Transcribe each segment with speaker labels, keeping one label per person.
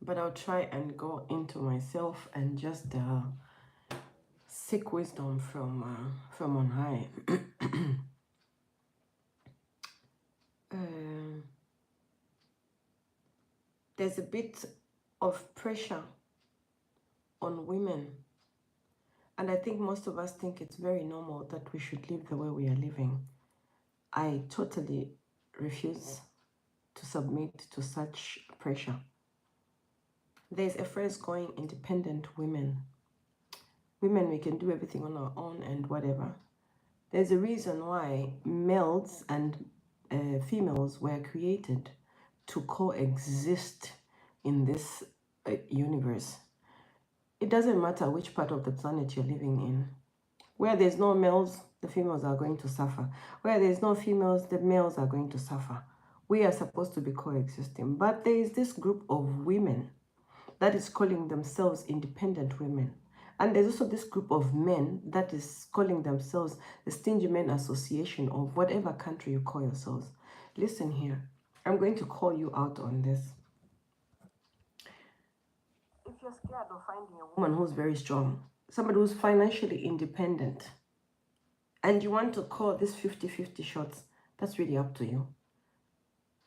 Speaker 1: but I'll try and go into myself and just seek wisdom from on high. Um, there's a bit of pressure on women, and I think most of us think it's very normal that we should live the way we are living. I totally refuse to submit to such pressure. There's a phrase going, independent women. Women, we can do everything on our own and whatever. There's a reason why males and females were created to coexist in this universe. It doesn't matter which part of the planet you're living in. Where there's no males, the females are going to suffer. Where there's no females, the males are going to suffer. We are supposed to be coexisting. But there is this group of women that is calling themselves independent women. And there's also this group of men that is calling themselves the Stingy Men Association of whatever country you call yourselves. Listen here. I'm going to call you out on this. If you're scared of finding a woman who's very strong, somebody who's financially independent, and you want to call this 50-50 shots, that's really up to you.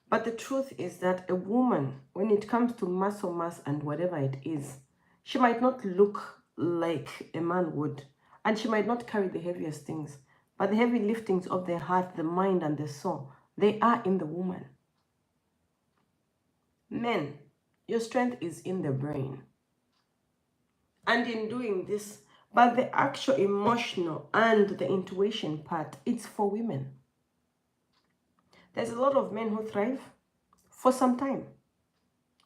Speaker 1: But the truth is that a woman, when it comes to muscle mass and whatever it is, she might not look like a man would, and she might not carry the heaviest things, but the heavy liftings of the heart, the mind, and the soul, they are in the woman. Men, your strength is in the brain. And in doing this, but the actual emotional and the intuition part, it's for women. There's a lot of men who thrive for some time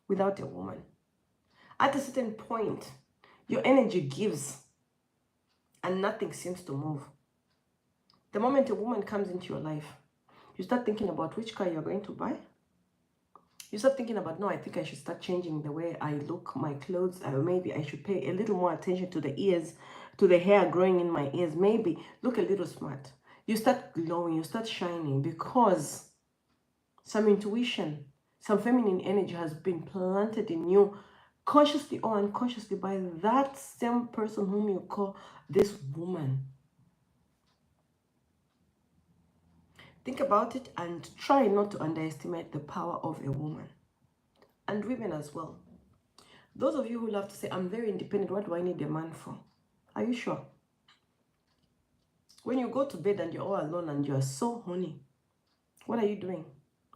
Speaker 1: without a woman. At a certain point, your energy gives and nothing seems to move. The moment a woman comes into your life, you start thinking about which car you're going to buy. You start thinking about, no, I think I should start changing the way I look, my clothes. Maybe I should pay a little more attention to the ears, to the hair growing in my ears. Maybe look a little smart. You start glowing, you start shining because some intuition, some feminine energy has been planted in you consciously or unconsciously by that same person whom you call this woman. Think about it and try not to underestimate the power of a woman. And women as well. Those of you who love to say, I'm very independent, what do I need a man for? Are you sure? When you go to bed and you're all alone and you're so horny, what are you doing?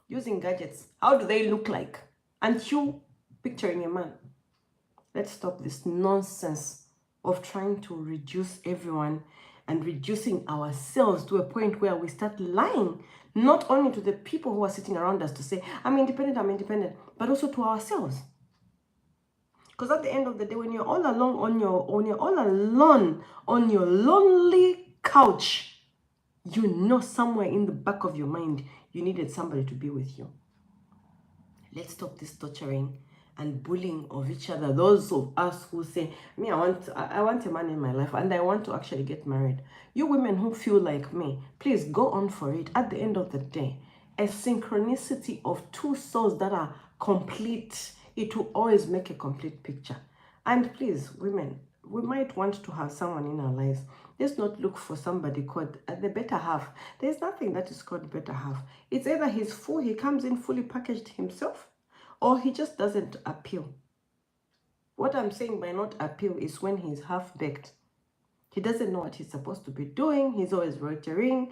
Speaker 1: Using gadgets. How do they look like? And you picturing a man. Let's stop this nonsense of trying to reduce everyone and reducing ourselves to a point where we start lying, not only to the people who are sitting around us to say, I'm independent, but also to ourselves. Because at the end of the day, when you're all alone on your lonely couch, you know somewhere in the back of your mind, you needed somebody to be with you. Let's stop this torturing and bullying of each other. Those of us who say, me, I want a man in my life and I want to actually get married. You women who feel like me, please go on for it. At the end of the day, a synchronicity of two souls that are complete, it will always make a complete picture. And please, women, we might want to have someone in our lives. Let's not look for somebody called the better half. There's nothing that is called better half. It's either he's full, he comes in fully packaged himself, or he just doesn't appeal. What I'm saying by not appeal is when he's half-baked. He doesn't know what he's supposed to be doing. He's always loitering.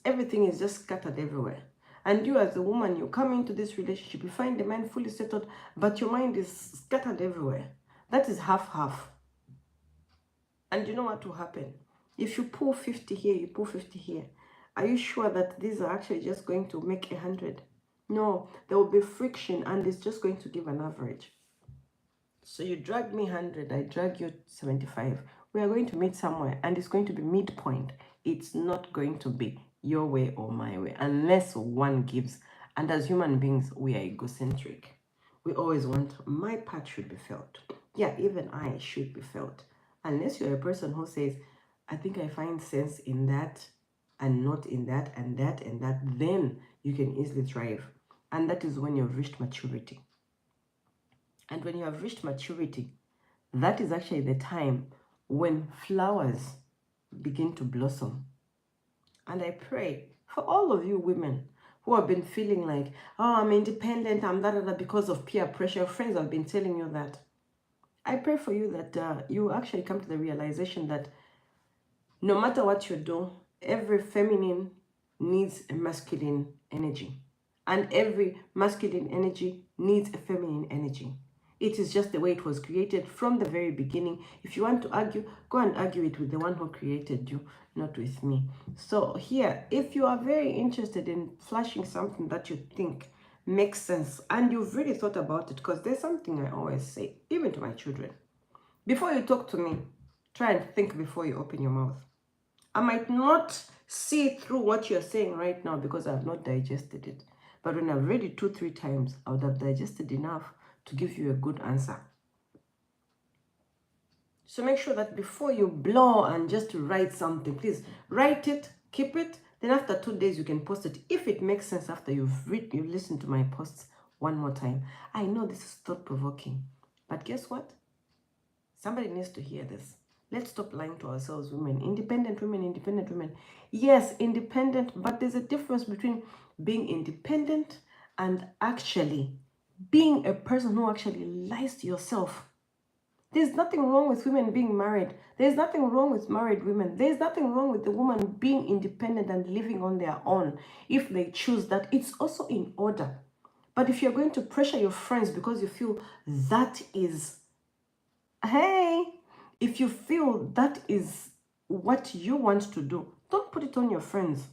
Speaker 1: Everything is just scattered everywhere. And you as a woman, you come into this relationship, you find the man fully settled, but your mind is scattered everywhere. That is half-half. And you know what will happen? If you pull 50 here, you pull 50 here. Are you sure that these are actually just going to make 100? No, there will be friction and it's just going to give an average. So you drag me 100, I drag you 75. We are going to meet somewhere and it's going to be midpoint. It's not going to be your way or my way unless one gives. And as human beings, we are egocentric. We always want my part should be felt. Yeah, even I should be felt. Unless you're a person who says, I think I find sense in that and not in that and that and that, then you can easily thrive. And that is when you've reached maturity. And when you have reached maturity, that is actually the time when flowers begin to blossom. And I pray for all of you women who have been feeling like, oh, I'm independent, I'm that, because of peer pressure. Your friends have been telling you that. I pray for you that you actually come to the realization that no matter what you do, every feminine needs a masculine energy. And every masculine energy needs a feminine energy. It is just the way it was created from the very beginning. If you want to argue, go and argue it with the one who created you, not with me. So here, if you are very interested in flashing something that you think makes sense, and you've really thought about it, because there's something I always say, even to my children. Before you talk to me, try and think before you open your mouth. I might not see through what you're saying right now because I have not digested it. But when I've read it 2-3 times, I would have digested enough to give you a good answer. So make sure that before you blow and just write something, please write it, keep it. Then after 2 days, you can post it. If it makes sense after you've listened to my posts one more time. I know this is thought-provoking. But guess what? Somebody needs to hear this. Let's stop lying to ourselves, women. Independent women, independent women. Yes, independent, but there's a difference between being independent and actually being a person who actually lies to yourself. There's nothing wrong with women being married. There's nothing wrong with married women. There's nothing wrong with the woman being independent and living on their own. If they choose that, it's also in order. But if you're going to pressure your friends because you feel that is, hey, if you feel that is what you want to do, don't put it on your friends.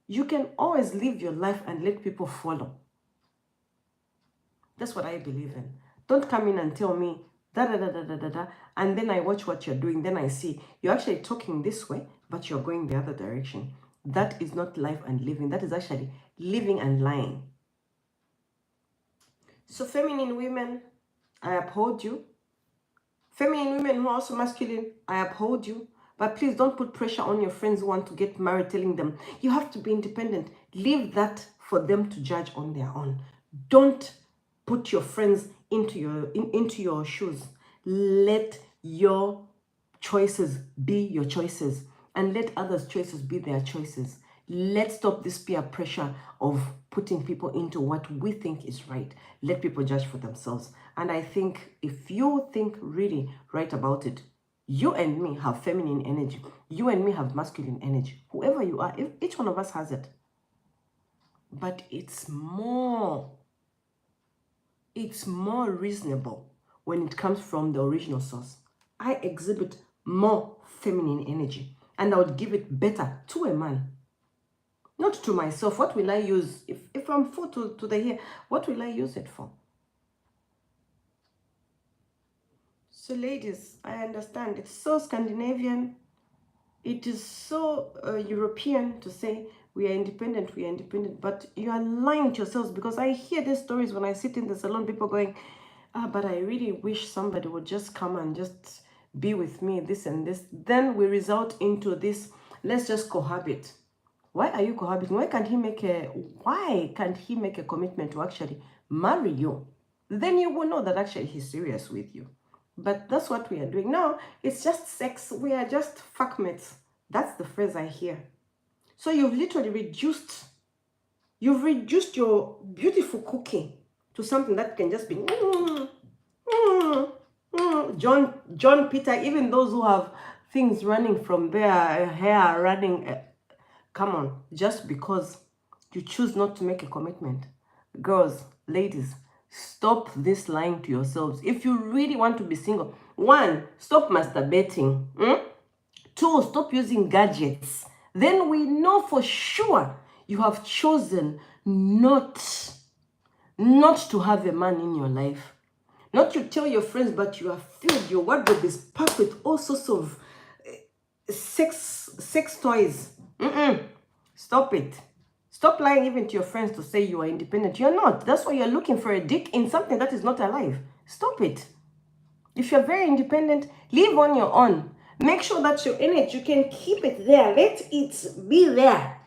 Speaker 1: You can always live your life and let people follow. That's what I believe in. Don't come in and tell me and then I watch what you're doing. Then I see you're actually talking this way, but you're going the other direction. That is not life and living. That is actually living and lying. So feminine women, I uphold you. Feminine women who are also masculine, I uphold you. But please don't put pressure on your friends who want to get married, telling them, you have to be independent. Leave that for them to judge on their own. Don't put your friends into your shoes. Let your choices be your choices. And let others' choices be their choices. Let's stop this peer pressure of putting people into what we think is right. Let people judge for themselves. And I think if you think really right about it, you and me have feminine energy. You and me have masculine energy. Whoever you are, each one of us has it. But it's more reasonable when it comes from the original source. I exhibit more feminine energy, and I would give it better to a man. Not to myself. What will I use? If I'm full to the hair, what will I use it for? So ladies, I understand. It's so Scandinavian. It is so European to say we are independent, but you are lying to yourselves, because I hear these stories when I sit in the salon, people going, but I really wish somebody would just come and just be with me, this and this. Then we result into this, let's just cohabit. Why are you cohabiting? Why can't he make a commitment to actually marry you? Then you will know that actually he's serious with you. But that's what we are doing now. It's just sex. We are just fuckmates. That's the phrase I hear. So you've literally reduced your beautiful cooking to something that can just be John Peter. Even those who have things running from their hair running. Come on, just because you choose not to make a commitment. Girls, ladies, stop this lying to yourselves. If you really want to be single, 1, stop masturbating. 2, stop using gadgets. Then we know for sure you have chosen not to have a man in your life. Not to tell your friends, but you have filled your wardrobe is packed with all sorts of sex toys. Stop it. Stop lying even to your friends to say you are independent. You're not. That's why you're looking for a dick in something that is not alive. Stop it. If you're very independent, live on your own. Make sure that your energy, you can keep it there. Let it be there.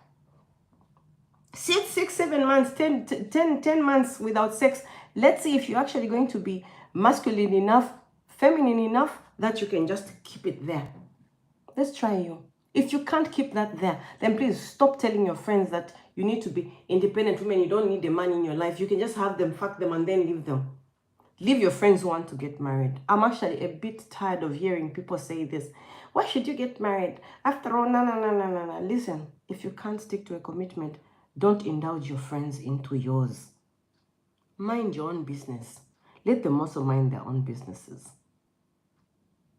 Speaker 1: 6, 7 months, 10 months without sex. Let's see if you're actually going to be masculine enough, feminine enough that you can just keep it there. Let's try you. If you can't keep that there, then please stop telling your friends that you need to be independent women. You don't need the man in your life. You can just have them, fuck them, and then leave them. Leave your friends who want to get married. I'm actually a bit tired of hearing people say this. Why should you get married? After all, no. Listen, if you can't stick to a commitment, don't indulge your friends into yours. Mind your own business. Let them also mind their own businesses.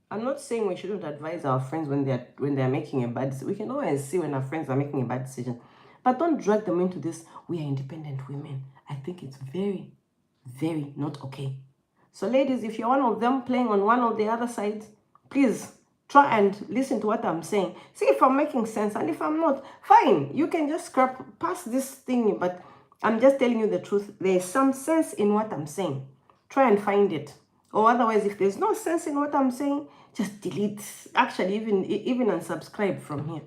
Speaker 1: I'm not saying we shouldn't advise our friends when they're making a bad decision. We can always see when our friends are making a bad decision. But don't drag them into this, we are independent women. I think it's very, very not okay. So ladies, if you're one of them playing on one of the other sides, please try and listen to what I'm saying. See if I'm making sense. And if I'm not, fine. You can just scrap past this thing. But I'm just telling you the truth. There's some sense in what I'm saying. Try and find it. Or otherwise, if there's no sense in what I'm saying, just delete. Actually, even unsubscribe from here.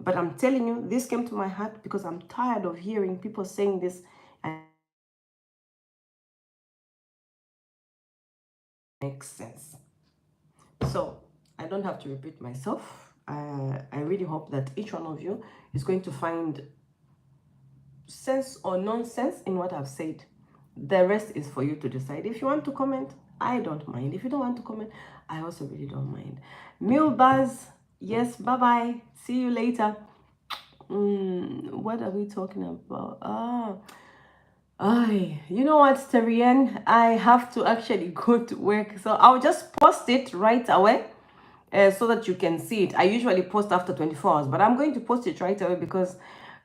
Speaker 1: But I'm telling you, this came to my heart because I'm tired of hearing people saying this. And it makes sense. So I don't have to repeat myself. I really hope that each one of you is going to find sense or nonsense in what I've said. The rest is for you to decide. If you want to comment, I don't mind. If you don't want to comment, I also really don't mind. Meal buzz, yes, bye-bye. See you later. What are we talking about? You know what, Terian? I have to actually go to work. So I'll just post it right away so that you can see it. I usually post after 24 hours, but I'm going to post it right away because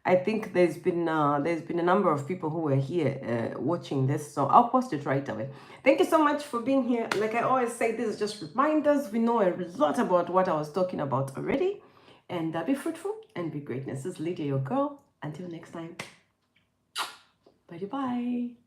Speaker 1: I think there's been a number of people who were here watching this. So I'll post it right away. Thank you so much for being here. Like I always say, this is just reminders. We know a lot about what I was talking about already. And be fruitful and be great. This is Lydia, your girl. Until next time. Bye-bye.